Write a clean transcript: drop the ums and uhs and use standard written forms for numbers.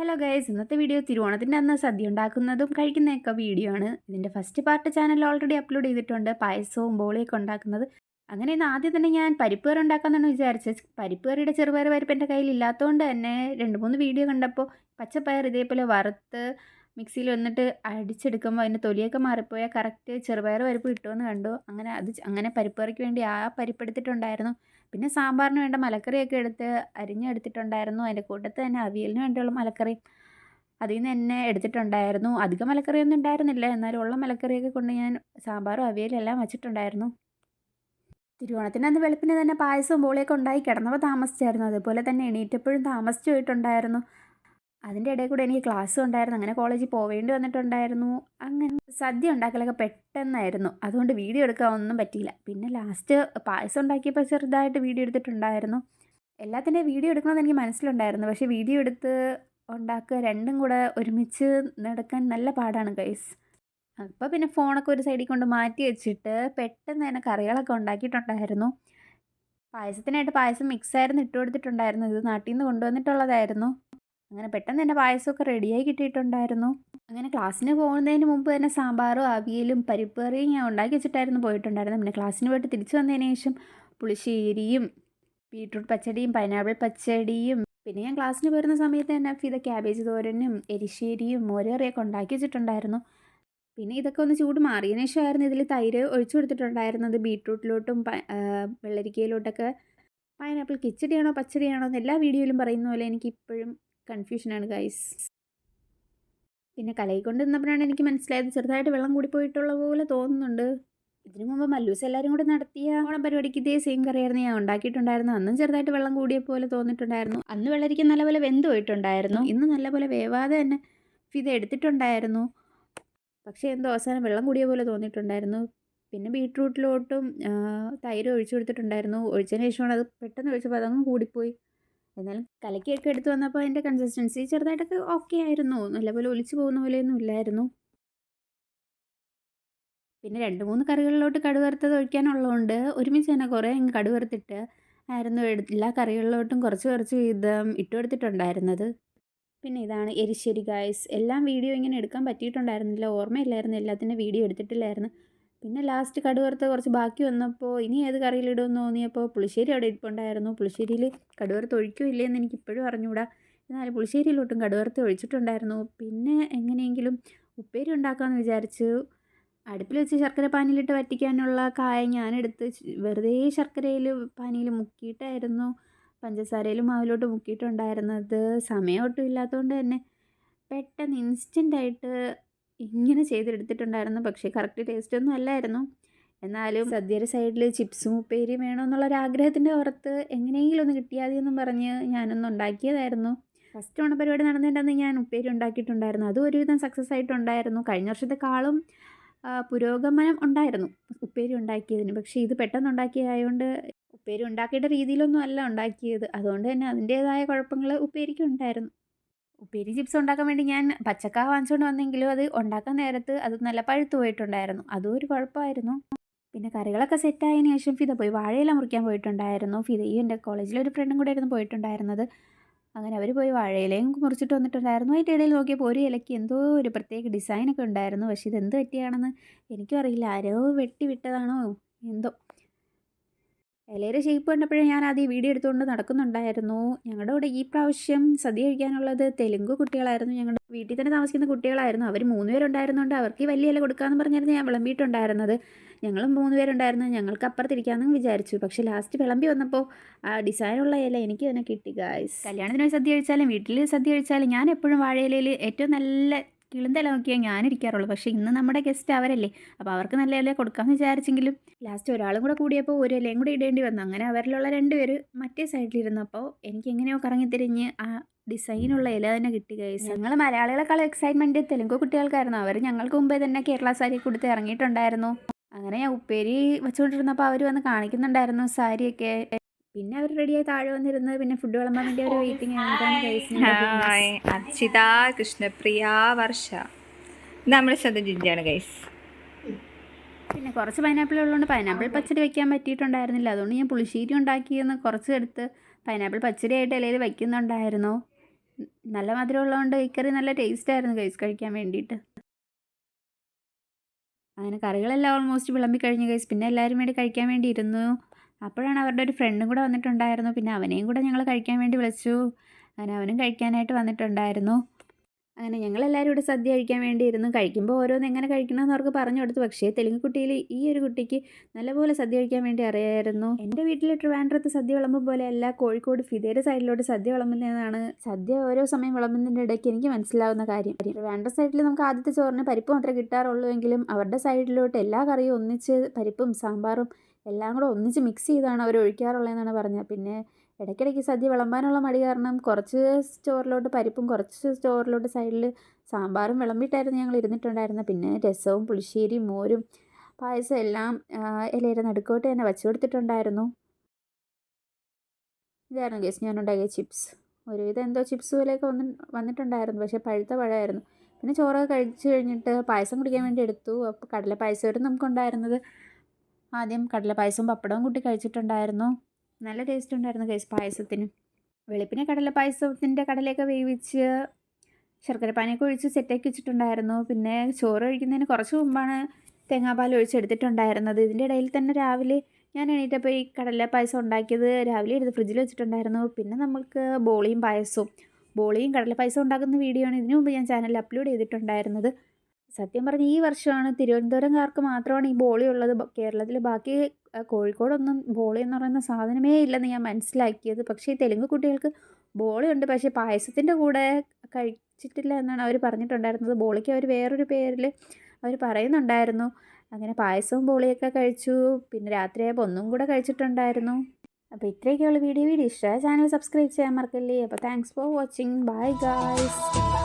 Hello guys, ഇന്നത്തെ video തിരുവോണത്തിൻ്റെ അന്ന് സദ്യ ഉണ്ടാക്കുന്നതും കഴിക്കുന്നതൊക്കെ വീഡിയോ ആണ്. ഇതിൻ്റെ first part channel already upload ചെയ്തിട്ടുണ്ട്, പായസവും ബോളിയൊക്കെ ഉണ്ടാക്കുന്നത്. അങ്ങനെ ഇന്ന് ആദ്യം തന്നെ ഞാൻ പരിപ്പ് കറി ഉണ്ടാക്കാമെന്നാണ് വിചാരിച്ചത്. പരിപ്പ് കറിയുടെ ചെറുപയർ പരിപ്പ് എൻ്റെ കയ്യിൽ ഇല്ലാത്തതുകൊണ്ട് തന്നെ 2-3 വീഡിയോ കണ്ടപ്പോൾ പച്ചപ്പയർ ഇതേപോലെ വറുത്ത് മിക്സിയിൽ വന്നിട്ട് അടിച്ചെടുക്കുമ്പോൾ അതിൻ്റെ തൊലിയൊക്കെ മാറിപ്പോയാൽ കറക്റ്റ് ചെറുപയർ പരിപ്പ് കിട്ടുമെന്ന് കണ്ടു. അങ്ങനെ പരിപ്പ് കറിക്ക് വേണ്ടി ആ പരിപ്പ് എടുത്തിട്ടുണ്ടായിരുന്നു. പിന്നെ സാമ്പാറിന് വേണ്ട മലക്കറിയൊക്കെ എടുത്ത് അരിഞ്ഞെടുത്തിട്ടുണ്ടായിരുന്നു. അതിൻ്റെ കൂട്ടത്തിൽ തന്നെ അവിയലിന് വേണ്ടിയുള്ള മലക്കറി അതിൽ നിന്ന് തന്നെ എടുത്തിട്ടുണ്ടായിരുന്നു. അധികം മലക്കറിയൊന്നും ഉണ്ടായിരുന്നില്ല, എന്നാലും ഉള്ള മലക്കറിയൊക്കെ കൊണ്ട് ഞാൻ സാമ്പാറും അവിയലും എല്ലാം വെച്ചിട്ടുണ്ടായിരുന്നു. തിരുവോണത്തിന് അന്ന് വെളുപ്പിന് തന്നെ പായസവും ബോളിയൊക്കെ ഉണ്ടായി കിടന്നപ്പോൾ താമസിച്ചായിരുന്നു. അതുപോലെ തന്നെ എണീറ്റപ്പോഴും താമസിച്ച് പോയിട്ടുണ്ടായിരുന്നു. അതിൻ്റെ ഇടയിൽ കൂടെ എനിക്ക് ക്ലാസ്സും ഉണ്ടായിരുന്നു. അങ്ങനെ കോളേജിൽ പോവേണ്ടി വന്നിട്ടുണ്ടായിരുന്നു. അങ്ങനെ സദ്യ ഉണ്ടാക്കലൊക്കെ പെട്ടെന്നായിരുന്നു, അതുകൊണ്ട് വീഡിയോ എടുക്കാൻ ഒന്നും പറ്റിയില്ല. പിന്നെ ലാസ്റ്റ് പായസം ഉണ്ടാക്കിയപ്പോൾ ചെറുതായിട്ട് വീഡിയോ എടുത്തിട്ടുണ്ടായിരുന്നു. എല്ലാത്തിൻ്റെയും വീഡിയോ എടുക്കണമെന്ന് എനിക്ക് മനസ്സിലുണ്ടായിരുന്നു, പക്ഷേ വീഡിയോ എടുത്ത് ഉണ്ടാക്കുക രണ്ടും കൂടെ ഒരുമിച്ച് നടക്കാൻ നല്ല പാടാണ് ഗൈസ്. അപ്പോൾ പിന്നെ ഫോണൊക്കെ ഒരു സൈഡിൽ കൊണ്ട് മാറ്റി വെച്ചിട്ട് പെട്ടെന്ന് തന്നെ കറികളൊക്കെ ഉണ്ടാക്കിയിട്ടുണ്ടായിരുന്നു. പായസത്തിനായിട്ട് പായസം മിക്സായിരുന്നു ഇട്ട് കൊടുത്തിട്ടുണ്ടായിരുന്നു. ഇത് നാട്ടിൽ നിന്ന് കൊണ്ടുവന്നിട്ടുള്ളതായിരുന്നു. അങ്ങനെ പെട്ടെന്ന് തന്നെ പായസമൊക്കെ റെഡിയായി കിട്ടിയിട്ടുണ്ടായിരുന്നു. അങ്ങനെ ക്ലാസ്സിന് പോകുന്നതിന് മുമ്പ് തന്നെ സാമ്പാറും അവിയലും പരിപ്പ് കറിയും ഞാൻ ഉണ്ടാക്കി വെച്ചിട്ടായിരുന്നു പോയിട്ടുണ്ടായിരുന്നു. പിന്നെ ക്ലാസ്സിന് പോയിട്ട് തിരിച്ചു വന്നതിന് ശേഷം പുളിശ്ശേരിയും ബീട്രൂട്ട് പച്ചടിയും പൈനാപ്പിൾ പച്ചടിയും പിന്നെ ഞാൻ ക്ലാസ്സിന് പോരുന്ന സമയത്ത് തന്നെ ഫിദ ക്യാബേജ് തോരനും എരിശ്ശേരിയും മോരറിയൊക്കെ ഉണ്ടാക്കി വെച്ചിട്ടുണ്ടായിരുന്നു. പിന്നെ ഇതൊക്കെ ഒന്ന് ചൂട് മാറിയതിന് ശേഷമായിരുന്നു ഇതിൽ തൈര് ഒഴിച്ചു കൊടുത്തിട്ടുണ്ടായിരുന്നത്. ബീട്രൂട്ടിലോട്ടും വെള്ളരിക്കയിലോട്ടൊക്കെ. പൈനാപ്പിൾ കിച്ചടിയാണോ പച്ചടിയാണോ എന്ന് എല്ലാ വീഡിയോയിലും പറയുന്ന പോലെ എനിക്കിപ്പോഴും കൺഫ്യൂഷനാണ് ഗൈസ്. പിന്നെ കലയിൽ കൊണ്ട് നിന്നപ്പോഴാണ് എനിക്ക് മനസ്സിലായത് ചെറുതായിട്ട് വെള്ളം കൂടി പോയിട്ടുള്ള പോലെ തോന്നുന്നുണ്ട്. ഇതിനു മുമ്പ് മല്ലൂസ് എല്ലാവരും കൂടി നടത്തിയ ഓണം പരിപാടിക്ക് ഇതേ സെയിം കറിയായിരുന്നു ഞാൻ ഉണ്ടാക്കിയിട്ടുണ്ടായിരുന്നു. അന്നും ചെറുതായിട്ട് വെള്ളം കൂടിയ പോലെ തോന്നിയിട്ടുണ്ടായിരുന്നു. അന്ന് വെള്ളരിക്ക നല്ലപോലെ വെന്ത് പോയിട്ടുണ്ടായിരുന്നു. ഇന്ന് നല്ലപോലെ വേവാതെ തന്നെ ഫിദ എടുത്തിട്ടുണ്ടായിരുന്നു. പക്ഷേ എന്തോ അവസാനം വെള്ളം കൂടിയ പോലെ തോന്നിയിട്ടുണ്ടായിരുന്നു. പിന്നെ ബീട്രൂട്ടിലോട്ടും തൈര് ഒഴിച്ചു കൊടുത്തിട്ടുണ്ടായിരുന്നു. ഒഴിച്ചതിന് ശേഷമാണ് അത് പെട്ടെന്ന് ഒഴിച്ചപ്പോൾ അതങ്ങ് കൂടിപ്പോയി. എന്നാലും കലക്കിയൊക്കെ എടുത്ത് വന്നപ്പോൾ അതിൻ്റെ കൺസിസ്റ്റൻസി ചെറുതായിട്ടൊക്കെ ഓക്കെ ആയിരുന്നു. നല്ലപോലെ ഒലിച്ചു പോകുന്ന പോലെയൊന്നും ഇല്ലായിരുന്നു. പിന്നെ 2-3 കറികളിലോട്ട് കടുക് വറുത്തത് ഒഴിക്കാനുള്ളതുകൊണ്ട് ഒരുമിച്ച് തന്നെ കുറേ അങ്ങ് കടുക് വറുത്തിട്ട് ആയിരുന്നു എല്ലാ കറികളിലോട്ടും കുറച്ച് കുറച്ച് വീതം ഇട്ട് കൊടുത്തിട്ടുണ്ടായിരുന്നത്. പിന്നെ ഇതാണ് എരിശ്ശേരി ഗായ്സ്. എല്ലാം വീഡിയോ ഇങ്ങനെ എടുക്കാൻ പറ്റിയിട്ടുണ്ടായിരുന്നില്ല, ഓർമ്മയില്ലായിരുന്നു, എല്ലാത്തിൻ്റെ വീഡിയോ എടുത്തിട്ടില്ലായിരുന്നു. പിന്നെ ലാസ്റ്റ് കടുക് വറുത്ത് കുറച്ച് ബാക്കി വന്നപ്പോൾ ഇനി ഏത് കറിയിലിടുമെന്ന് തോന്നിയപ്പോൾ പുളിശ്ശേരി അവിടെ ഇരിപ്പുണ്ടായിരുന്നു. പുളിശ്ശേരിയിൽ കടുക് വറുത്ത് ഒഴിക്കോ ഇല്ലയെന്ന് എനിക്ക് ഇപ്പോഴും അറിഞ്ഞുകൂടാ. എന്നാലും പുളിശ്ശേരിയിലോട്ടും കടുക് വറുത്ത് ഒഴിച്ചിട്ടുണ്ടായിരുന്നു. പിന്നെ എങ്ങനെയെങ്കിലും ഉപ്പേരി ഉണ്ടാക്കാമെന്ന് വിചാരിച്ചു. അടുപ്പിൽ വെച്ച് ശർക്കര പാനിയിലിട്ട് വറ്റിക്കാനുള്ള കായ ഞാനെടുത്ത് വെറുതെ ശർക്കരയിൽ പാനിയിൽ മുക്കിയിട്ടായിരുന്നു പഞ്ചസാരയിൽ മാവിലോട്ട് മുക്കിയിട്ടുണ്ടായിരുന്നത്. സമയം ഒട്ടും ഇല്ലാത്തതുകൊണ്ട് തന്നെ പെട്ടെന്ന് ഇൻസ്റ്റൻ്റായിട്ട് ഇങ്ങനെ ചെയ്തെടുത്തിട്ടുണ്ടായിരുന്നു. പക്ഷേ കറക്റ്റ് ടേസ്റ്റൊന്നും അല്ലായിരുന്നു. എന്നാലും സദ്യയുടെ സൈഡിൽ ചിപ്സും ഉപ്പേരിയും വേണമെന്നുള്ളൊരാഗ്രഹത്തിൻ്റെ പുറത്ത് എങ്ങനെയെങ്കിലും ഒന്ന് കിട്ടിയാൽ മതിയെന്നും പറഞ്ഞ് ഞാനൊന്ന് ഉണ്ടാക്കിയതായിരുന്നു. ഫസ്റ്റ് ഓണപ്പരിപാടി നടന്നിട്ടുണ്ടെന്ന് ഞാൻ ഉപ്പേരി ഉണ്ടാക്കിയിട്ടുണ്ടായിരുന്നു. അതും ഒരുവിധം സക്സസ് ആയിട്ടുണ്ടായിരുന്നു. കഴിഞ്ഞ വർഷത്തെക്കാളും പുരോഗമനം ഉണ്ടായിരുന്നു ഉപ്പേരി ഉണ്ടാക്കിയതിന്. പക്ഷേ ഇത് പെട്ടെന്ന് ഉണ്ടാക്കിയതായതുകൊണ്ട് ഉപ്പേരി ഉണ്ടാക്കിയിട്ട് രീതിയിലൊന്നും അല്ല ഉണ്ടാക്കിയത്. അതുകൊണ്ട് തന്നെ അതിൻ്റേതായ കുഴപ്പങ്ങൾ ഉപ്പേരിക്ക് ഉണ്ടായിരുന്നു. ഉപ്പേരി ചിപ്സ് ഉണ്ടാക്കാൻ വേണ്ടി ഞാൻ പച്ചക്കാ വാങ്ങിച്ചുകൊണ്ട് വന്നെങ്കിലും അത് ഉണ്ടാക്കാൻ നേരത്ത് അത് നല്ല പഴുത്ത് പോയിട്ടുണ്ടായിരുന്നു. അതും ഒരു കുഴപ്പമായിരുന്നു. പിന്നെ കറികളൊക്കെ സെറ്റായതിനു ശേഷം ഫിദ പോയി വാഴയില മുറിക്കാൻ പോയിട്ടുണ്ടായിരുന്നു. ഫിദയും എൻ്റെ കോളേജിലൊരു ഫ്രണ്ടും കൂടെ ആയിരുന്നു പോയിട്ടുണ്ടായിരുന്നത്. അങ്ങനെ അവർ പോയി വാഴയിലയും മുറിച്ചിട്ട് വന്നിട്ടുണ്ടായിരുന്നു. അതിൻ്റെ ഇടയിൽ നോക്കിയപ്പോൾ ഒരു ഇലയ്ക്ക് എന്തോ ഒരു പ്രത്യേക ഡിസൈനൊക്കെ ഉണ്ടായിരുന്നു. പക്ഷേ ഇതെന്ത് പറ്റിയാണെന്ന് എനിക്കും അറിയില്ല. ആരോ വെട്ടി വിട്ടതാണോ എന്തോ. ഇലയുടെ ഷേപ്പ് കണ്ടപ്പോഴേ ഞാൻ ആദ്യം വീഡിയോ എടുത്തുകൊണ്ട് നടക്കുന്നുണ്ടായിരുന്നു. ഞങ്ങളുടെ കൂടെ ഈ പ്രാവശ്യം സദ്യ കഴിക്കാനുള്ളത് തെലുങ്ക് കുട്ടികളായിരുന്നു. ഞങ്ങളുടെ വീട്ടിൽ തന്നെ താമസിക്കുന്ന കുട്ടികളായിരുന്നു. അവർ 3 പേരുണ്ടായിരുന്നുകൊണ്ട് അവർക്ക് ഈ വലിയ ഇല കൊടുക്കാമെന്ന് പറഞ്ഞായിരുന്നു ഞാൻ വിളമ്പിയിട്ടുണ്ടായിരുന്നത്. ഞങ്ങളും 3 പേരുണ്ടായിരുന്നു. ഞങ്ങൾക്ക് അപ്പുറത്തിരിക്കാമെന്ന് വിചാരിച്ചു. പക്ഷേ ലാസ്റ്റ് വിളമ്പി വന്നപ്പോൾ ആ ഡിസൈനുള്ള ഇല എനിക്ക് തന്നെ കിട്ടി ഗായ്സ്. കല്യാണത്തിന് സദ്യ കഴിച്ചാലും വീട്ടിൽ സദ്യ കഴിച്ചാലും ഞാൻ എപ്പോഴും വാഴയിലയിൽ ഏറ്റവും നല്ല കിളുന്തല നോക്കിയാൽ ഞാനിരിക്കാറുള്ളൂ. പക്ഷേ ഇന്ന് നമ്മുടെ ഗസ്റ്റ് അവരല്ലേ, അപ്പോൾ അവർക്ക് നല്ല ഇല കൊടുക്കാമെന്ന് വിചാരിച്ചെങ്കിലും ലാസ്റ്റ് ഒരാളും കൂടെ കൂടിയപ്പോൾ ഒരു ഇലയും കൂടെ ഇടേണ്ടി വന്നു. അങ്ങനെ അവരിലുള്ള 2 പേര് മറ്റേ സൈഡിലിരുന്നപ്പോൾ എനിക്ക് എങ്ങനെയോ കറങ്ങിത്തിരിഞ്ഞ് ആ ഡിസൈനുള്ള ഇല തന്നെ കിട്ടി ഗൈസ്. ഞങ്ങൾ മലയാളികളെക്കാളും എക്സൈറ്റ്മെൻറ്റ് തെലുങ്ക് കുട്ടികൾക്കായിരുന്നു. അവർ ഞങ്ങൾക്ക് മുമ്പേ തന്നെ കേരള സാരി കൊടുത്ത് ഇറങ്ങിയിട്ടുണ്ടായിരുന്നു. അങ്ങനെ ഞാൻ ഉപ്പേരി വെച്ചുകൊണ്ടിരുന്നപ്പോൾ അവർ വന്ന് കാണിക്കുന്നുണ്ടായിരുന്നു സാരിയൊക്കെ. പിന്നെ അവർ റെഡിയായി താഴെ വന്നിരുന്നത് പിന്നെ ഫുഡ് വിളമ്പാൻ വേണ്ടി അവർ വെയിറ്റിംഗ് ആണ്. അർച്ചിത, കൃഷ്ണപ്രിയ, വർഷ നമ്മുടെ സ്വന്തം ജിഞ്ചാണ് ഗൈസ്. പിന്നെ കുറച്ച് പൈനാപ്പിൾ ഉള്ളതുകൊണ്ട് പൈനാപ്പിൾ പച്ചടി വയ്ക്കാൻ പറ്റിയിട്ടുണ്ടായിരുന്നില്ല. അതുകൊണ്ട് ഞാൻ പുളിശ്ശേരി ഉണ്ടാക്കിയെന്ന് കുറച്ചെടുത്ത് പൈനാപ്പിൾ പച്ചടിയായിട്ട് ഇലയിൽ വയ്ക്കുന്നുണ്ടായിരുന്നു. നല്ല മധുരം ഉള്ളതുകൊണ്ട് ഈ കറി നല്ല ടേസ്റ്റായിരുന്നു ഗൈസ് കഴിക്കാൻ വേണ്ടിയിട്ട്. അങ്ങനെ കറികളെല്ലാം ഓൾമോസ്റ്റ് വിളമ്പി കഴിഞ്ഞു ഗൈസ്. പിന്നെ എല്ലാവരും വേണ്ടി കഴിക്കാൻ വേണ്ടി ഇരുന്നു. അപ്പോഴാണ് അവരുടെ ഒരു ഫ്രണ്ടും കൂടെ വന്നിട്ടുണ്ടായിരുന്നു. പിന്നെ അവനെയും കൂടെ ഞങ്ങൾ കഴിക്കാൻ വേണ്ടി വിളിച്ചു. അങ്ങനെ അവനും കഴിക്കാനായിട്ട് വന്നിട്ടുണ്ടായിരുന്നു. അങ്ങനെ ഞങ്ങളെല്ലാവരും ഇവിടെ സദ്യ കഴിക്കാൻ വേണ്ടി ഇരുന്നു. കഴിക്കുമ്പോൾ ഓരോന്ന് എങ്ങനെ കഴിക്കണമെന്ന് അവർക്ക് പറഞ്ഞു കൊടുത്തു. പക്ഷേ തെലുങ്ക് കുട്ടിയിൽ ഈ ഒരു കുട്ടിക്ക് നല്ലപോലെ സദ്യ കഴിക്കാൻ വേണ്ടി അറിയായിരുന്നു. എൻ്റെ വീട്ടിൽ ട്രിവാൻഡ്രത്ത് സദ്യ വിളമ്പും പോലെയല്ല കോഴിക്കോട് ഫിദേരെ സൈഡിലോട്ട് സദ്യ വിളമ്പുന്നതാണ് സദ്യ ഓരോ സമയം വിളമ്പുന്നതിൻ്റെ ഇടയ്ക്ക് എനിക്ക് മനസ്സിലാവുന്ന കാര്യം. ട്രിവാൻഡ്രം സൈഡിൽ നമുക്ക് ആദ്യത്തെ ചോറിന് പരിപ്പ് മാത്രമേ കിട്ടാറുള്ളൂ എങ്കിലും അവരുടെ സൈഡിലോട്ട് എല്ലാ കറിയും ഒന്നിച്ച് പരിപ്പും സാമ്പാറും എല്ലാം കൂടെ ഒന്നിച്ച് മിക്സ് ചെയ്താണ് അവർ ഒഴിക്കാറുള്ളതെന്നാണ് പറഞ്ഞത്. പിന്നെ ഇടയ്ക്കിടയ്ക്ക് സദ്യ വിളമ്പാനുള്ള മടി കാരണം കുറച്ച് ചോറിലോട്ട് പരിപ്പും കുറച്ച് ചോറിലോട്ട് സൈഡിൽ സാമ്പാറും വിളമ്പിയിട്ടായിരുന്നു ഞങ്ങൾ ഇരുന്നിട്ടുണ്ടായിരുന്നത്. പിന്നെ രസവും പുളിശ്ശേരിയും മോരും പായസം എല്ലാം ഇലയുടെ നടുക്കോട്ട് തന്നെ വച്ചു കൊടുത്തിട്ടുണ്ടായിരുന്നു. ഇതായിരുന്നു ഗൈസ് ഞാൻ ഉണ്ടാക്കിയ ചിപ്സ്. ഒരുവിധം എന്തോ ചിപ്സ് പോലെയൊക്കെ വന്നിട്ടുണ്ടായിരുന്നു, പക്ഷേ പഴുത്ത പഴമായിരുന്നു. പിന്നെ ചോറൊക്കെ കഴിച്ച് കഴിഞ്ഞിട്ട് പായസം കുടിക്കാൻ വേണ്ടി എടുത്തു. അപ്പോൾ കടല പായസമായിരുന്നു നമുക്കുണ്ടായിരുന്നത്. ആദ്യം കടല പായസവും പപ്പടവും കൂട്ടി കഴിച്ചിട്ടുണ്ടായിരുന്നു. നല്ല ടേസ്റ്റ് ഉണ്ടായിരുന്നു ഗൈസ് പായസത്തിന്. വെളുപ്പിനെ കടല പായസത്തിൻ്റെ കടലയൊക്കെ വേവിച്ച് ശർക്കര പാനിയൊക്കെ ഒഴിച്ച് സെറ്റാക്കി വെച്ചിട്ടുണ്ടായിരുന്നു. പിന്നെ ചോറ് കഴിക്കുന്നതിന് കുറച്ച് മുമ്പാണ് തേങ്ങാപ്പാൽ ഒഴിച്ചെടുത്തിട്ടുണ്ടായിരുന്നത്. ഇതിൻ്റെ ഇടയിൽ തന്നെ രാവിലെ ഞാൻ എണീറ്റപ്പോൾ ഈ കടല പായസം ഉണ്ടാക്കിയത് രാവിലെ എടുത്ത് ഫ്രിഡ്ജിൽ വെച്ചിട്ടുണ്ടായിരുന്നു. പിന്നെ നമുക്ക് ബോളിയും കടല പായസം ഉണ്ടാക്കുന്ന വീഡിയോ ആണ് ഇതിനു മുമ്പ് ഞാൻ ചാനലിൽ അപ്ലോഡ് ചെയ്തിട്ടുണ്ടായിരുന്നത്. സത്യം പറഞ്ഞാൽ ഈ വർഷമാണ് തിരുവനന്തപുരംകാർക്ക് മാത്രമാണ് ഈ ബോളി ഉള്ളത്. കേരളത്തിൽ ബാക്കി കോഴിക്കോടൊന്നും ബോളി എന്ന് പറയുന്ന സാധനമേ ഇല്ലെന്ന് ഞാൻ മനസ്സിലാക്കിയത്. പക്ഷേ ഈ തെലുങ്ക് കുട്ടികൾക്ക് ബോളി ഉണ്ട്, പക്ഷേ പായസത്തിൻ്റെ കൂടെ കഴിച്ചിട്ടില്ല എന്നാണ് അവർ പറഞ്ഞിട്ടുണ്ടായിരുന്നത്. ബോളിക്ക് അവർ വേറൊരു പേരിൽ അവർ പറയുന്നുണ്ടായിരുന്നു. അങ്ങനെ പായസവും ബോളിയൊക്കെ കഴിച്ചു. പിന്നെ രാത്രിയായപ്പോൾ ഒന്നും കൂടെ കഴിച്ചിട്ടുണ്ടായിരുന്നു. അപ്പോൾ ഇത്രയൊക്കെയുള്ള വീഡിയോ ഇഷ്ടമായ ചാനൽ സബ്സ്ക്രൈബ് ചെയ്യാൻ മറക്കല്ലേ. അപ്പോൾ thanks for watching. Bye guys.